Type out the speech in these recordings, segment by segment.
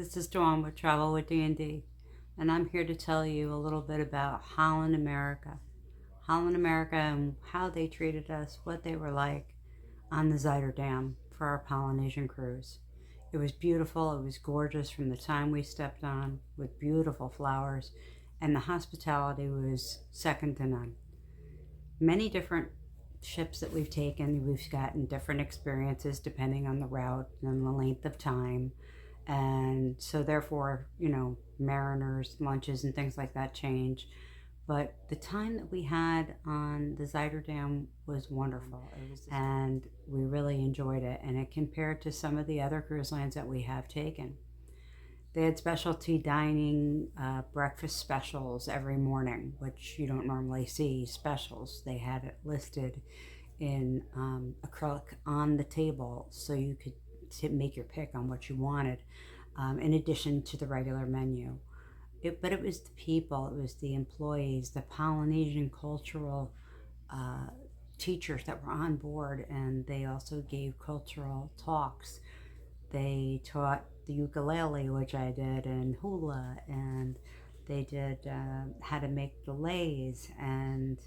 This is Dawn with Travel with D&D, and I'm here to tell you a little bit about Holland America. Holland America and how they treated us, what they were like on the Zuiderdam for our Polynesian cruise. It was beautiful, it was gorgeous from the time we stepped on, with beautiful flowers, and the hospitality was second to none. Many different ships that we've taken, we've gotten different experiences depending on the route and the length of time. And so, therefore, mariners, lunches, and things like that change. But the time that we had on the Zuiderdam was wonderful. And we really enjoyed it. And it compared to some of the other cruise lines that we have taken. They had specialty dining, breakfast specials every morning, which you don't normally see specials. They had it listed in acrylic on the table so you could make your pick on what you wanted, in addition to the regular menu. But it was the people, it was the employees, the Polynesian cultural teachers that were on board, and they also gave cultural talks. They taught the ukulele, which I did, and hula, and they did how to make fillets, and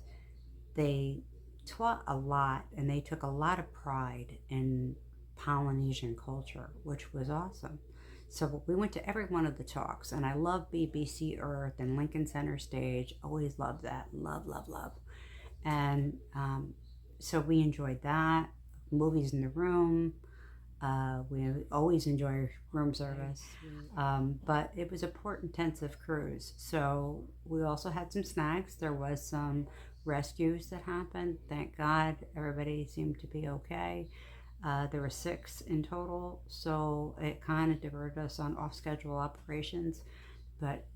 they taught a lot, and they took a lot of pride in Polynesian culture, which was awesome. So we went to every one of the talks, and I love BBC Earth and Lincoln Center Stage. Always loved that. Love, love, love. And so we enjoyed that. Movies in the room. We always enjoy room service. But it was a port intensive cruise. So we also had some snacks. There was some rescues that happened. Thank God everybody seemed to be okay. There were 6 in total, so it kind of diverted us on off-schedule operations. But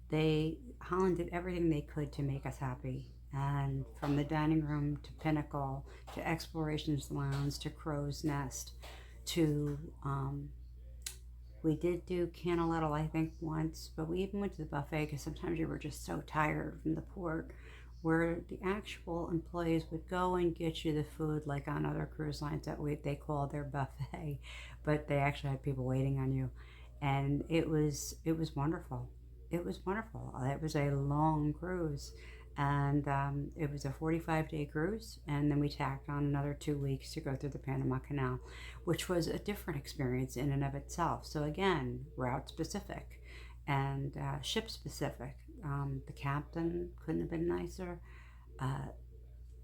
Holland did everything they could to make us happy. And from the dining room to Pinnacle to Explorations Lounge to Crow's Nest to we did do Canaletto, I think, once, but we even went to the buffet because sometimes you were just so tired from the port, where the actual employees would go and get you the food, like on other cruise lines that they call their buffet, but they actually had people waiting on you, and it was wonderful. It was wonderful. It was a long cruise, and it was a 45-day cruise, and then we tacked on another 2 weeks to go through the Panama Canal, which was a different experience in and of itself. So again, route specific and ship specific. The captain couldn't have been nicer.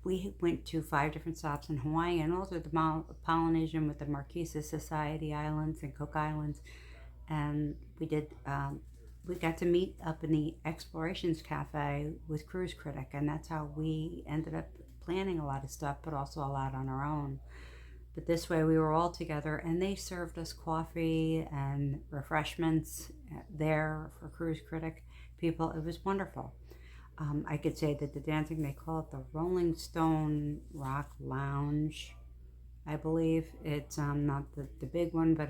We went to 5 different stops in Hawaii and also the Polynesian with the Marquesas Society Islands and Cook Islands. And we got to meet up in the Explorations Cafe with Cruise Critic, and that's how we ended up planning a lot of stuff, but also a lot on our own. But this way we were all together, and they served us coffee and refreshments there for Cruise Critic people. It was wonderful. I could say that the dancing, they call it the Rolling Stone Rock Lounge, I believe. It's not the big one, but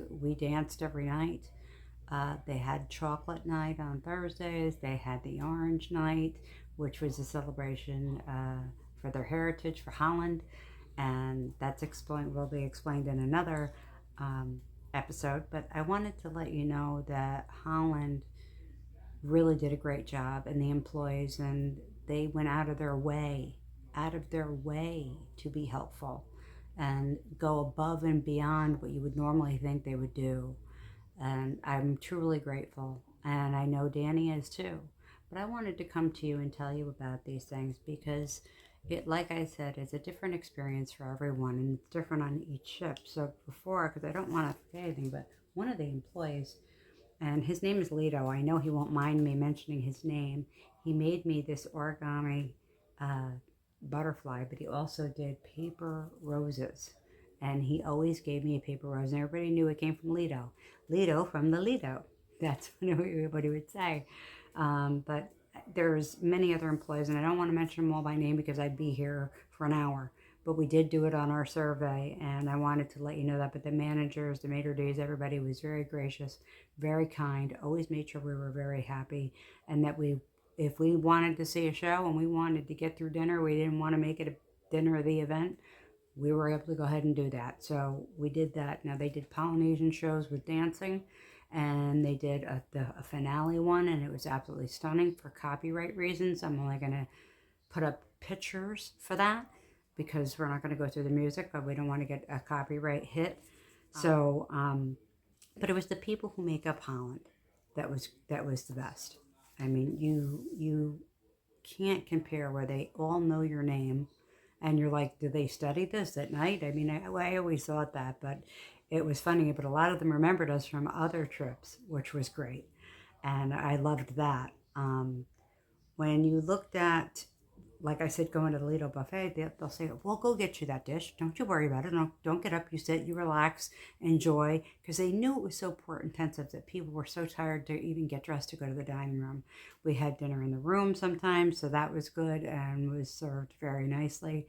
we danced every night. They had chocolate night on Thursdays. They had the orange night, which was a celebration for their heritage for Holland, and will be explained in another episode. But I wanted to let you know that Holland really did a great job, and the employees, and they went out of their way to be helpful and go above and beyond what you would normally think they would do. And I'm truly grateful, and I know Danny is too. But I wanted to come to you and tell you about these things because like I said, it's a different experience for everyone, and it's different on each ship. So because I don't want to forget anything, but one of the employees, and his name is Lito. I know he won't mind me mentioning his name. He made me this origami butterfly, but he also did paper roses. And he always gave me a paper rose, and everybody knew it came from Lido. Lido from the Lido. That's what everybody would say. But there's many other employees, and I don't want to mention them all by name because I'd be here for an hour. But we did do it on our survey, and I wanted to let you know that. But the managers, the maitre d's, everybody was very gracious, very kind, always made sure we were very happy, and that if we wanted to see a show and we wanted to get through dinner, we didn't want to make it a dinner of the event, we were able to go ahead and do that. So we did that. Now, they did Polynesian shows with dancing, and they did a finale one, and it was absolutely stunning. For copyright reasons, I'm only going to put up pictures for that because we're not going to go through the music, but we don't want to get a copyright hit. So, but it was the people who make up Holland that was the best. I mean, you can't compare where they all know your name, and you're like, did they study this at night? I mean, I always thought that, but it was funny. But a lot of them remembered us from other trips, which was great, and I loved that. When you looked at, like I said, going to the Lido buffet, they'll say, "We'll go get you that dish. Don't you worry about it. Don't get up. You sit, you relax, enjoy." Because they knew it was so port intensive that people were so tired to even get dressed to go to the dining room. We had dinner in the room sometimes, so that was good and was served very nicely.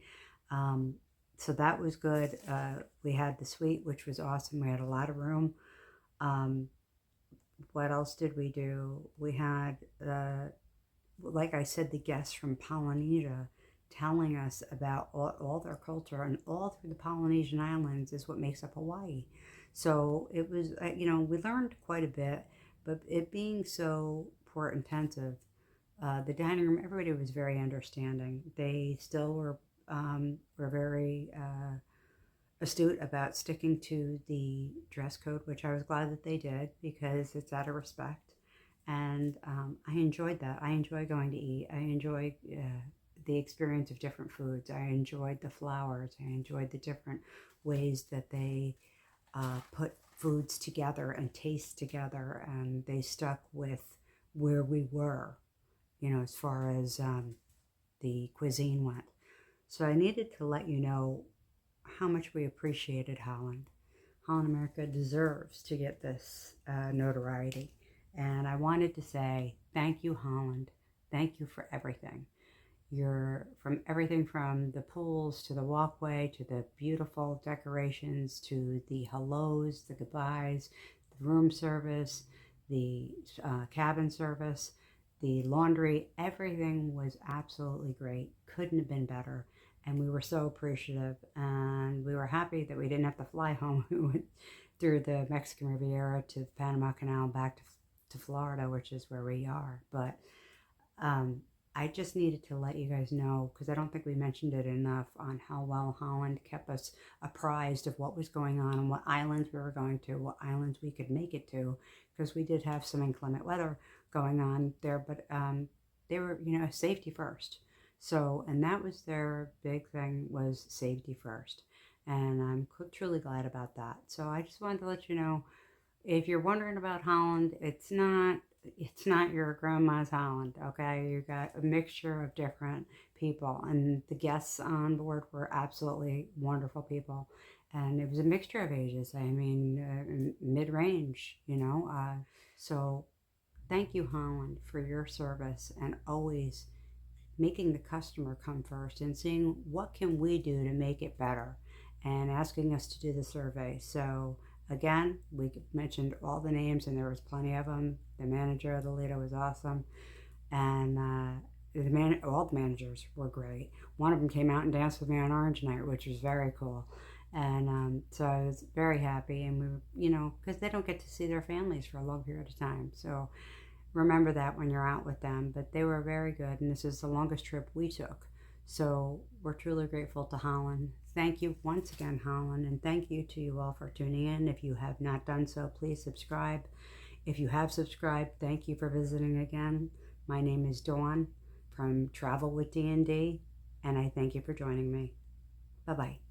So that was good. We had the suite, which was awesome. We had a lot of room. What else did we do? We had like I said, the guests from Polynesia telling us about all their culture, and all through the Polynesian islands is what makes up Hawaii. So it was, we learned quite a bit, but it being so port intensive, the dining room, everybody was very understanding. They still were very astute about sticking to the dress code, which I was glad that they did because it's out of respect. And I enjoyed that. I enjoy going to eat. I enjoy the experience of different foods. I enjoyed the flowers. I enjoyed the different ways that they put foods together and taste together, and they stuck with where we were, as far as the cuisine went. So I needed to let you know how much we appreciated Holland. Holland America deserves to get this notoriety. And I wanted to say, thank you, Holland. Thank you for everything. You're from everything from the pools to the walkway to the beautiful decorations to the hellos, the goodbyes, the room service, the cabin service, the laundry. Everything was absolutely great. Couldn't have been better. And we were so appreciative. And we were happy that we didn't have to fly home. We went through the Mexican Riviera to the Panama Canal back to Florida, which is where we are. But I just needed to let you guys know, because I don't think we mentioned it enough, on how well Holland kept us apprised of what was going on and what islands we were going to, what islands we could make it to, because we did have some inclement weather going on there, but they were, safety first. So, and that was their big thing, was safety first. And I'm truly glad about that. So I just wanted to let you know, if you're wondering about Holland, it's not your grandma's Holland, okay? You got a mixture of different people, and the guests on board were absolutely wonderful people. And it was a mixture of ages. I mean, mid-range, So thank you, Holland, for your service and always making the customer come first and seeing what can we do to make it better, and asking us to do the survey. So again, we mentioned all the names, and there was plenty of them. The manager of the Lido was awesome, and all the managers were great. One of them came out and danced with me on Orange Night, which was very cool. And so I was very happy, and we were, because they don't get to see their families for a long period of time. So remember that when you're out with them. But they were very good, and this is the longest trip we took. So we're truly grateful to Holland. Thank you once again, Holland, and thank you to you all for tuning in. If you have not done so, please subscribe. If you have subscribed, thank you for visiting again. My name is Dawn from Travel with D&D, and I thank you for joining me. Bye-bye.